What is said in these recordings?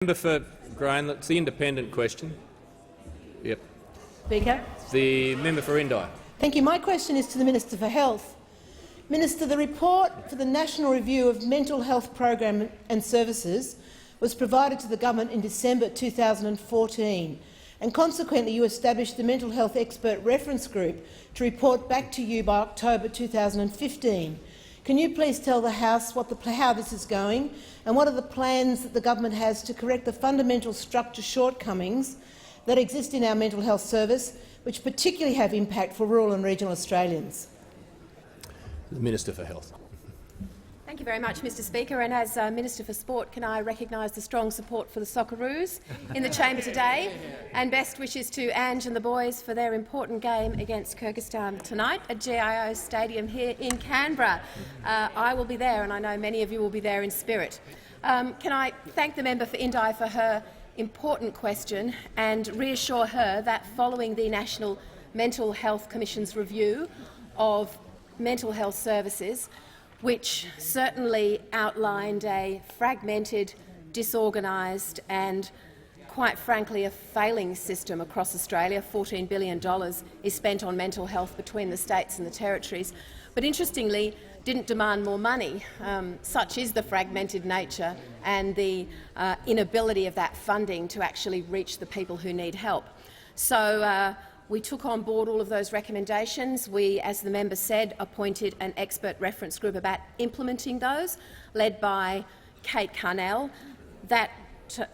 Member for Grain, that's the independent question. Yep. Speaker. The member for Indi. Thank you. My question is to the Minister for Health. Minister, the report for the National Review of Mental Health Program and Services was provided to the government in December 2014, and consequently you established the Mental Health Expert Reference Group to report back to you by October 2015. Can you please tell the House how this is going, and what are the plans that the government has to correct the fundamental structure shortcomings that exist in our mental health service, which particularly have impact for rural and regional Australians? The Minister for Health. Thank you very much, Mr Speaker. And as Minister for Sport, can I recognise the strong support for the Socceroos in the chamber today, and best wishes to Ange and the boys for their important game against Kyrgyzstan tonight at GIO Stadium here in Canberra. I will be there, and I know many of you will be there in spirit. Can I thank the member for Indi for her important question and reassure her that following the National Mental Health Commission's review of mental health services, which certainly outlined a fragmented, disorganised and, quite frankly, a failing system across Australia. $14 billion is spent on mental health between the states and the territories, but interestingly didn't demand more money. Such is the fragmented nature and the inability of that funding to actually reach the people who need help. So we took on board all of those recommendations. We, as the member said, appointed an expert reference group about implementing those, led by Kate Carnell. That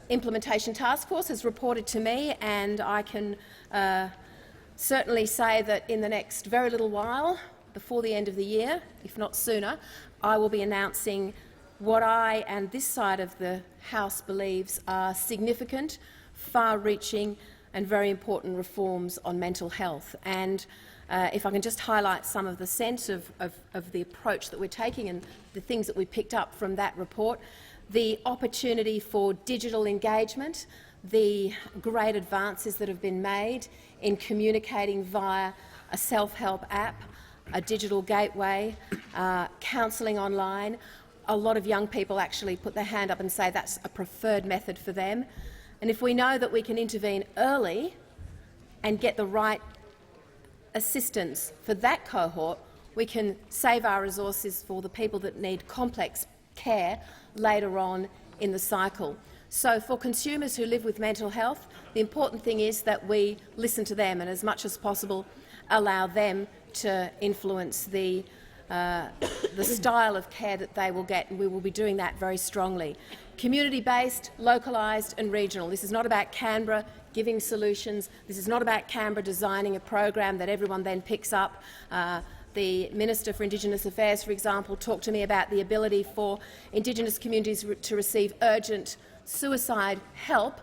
implementation task force has reported to me, and I can certainly say that in the next very little while, before the end of the year, if not sooner, I will be announcing what I and this side of the House believes are significant, far-reaching and very important reforms on mental health. And if I can just highlight some of the sense of the approach that we're taking and the things that we picked up from that report: the opportunity for digital engagement, the great advances that have been made in communicating via a self-help app, a digital gateway, counselling online. A lot of young people actually put their hand up and say that's a preferred method for them. And if we know that we can intervene early and get the right assistance for that cohort, we can save our resources for the people that need complex care later on in the cycle. So for consumers who live with mental health, the important thing is that we listen to them and, as much as possible, allow them to influence the style of care that they will get, and we will be doing that very strongly. Community-based, localised and regional. This is not about Canberra giving solutions. This is not about Canberra designing a program that everyone then picks up. The Minister for Indigenous Affairs, for example, talked to me about the ability for Indigenous communities to receive urgent suicide help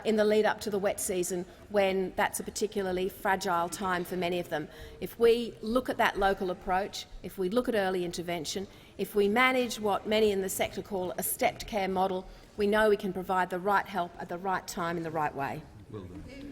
in the lead-up to the wet season, when that's a particularly fragile time for many of them. If we look at that local approach, if we look at early intervention, if we manage what many in the sector call a stepped care model, we know we can provide the right help at the right time in the right way. Well done.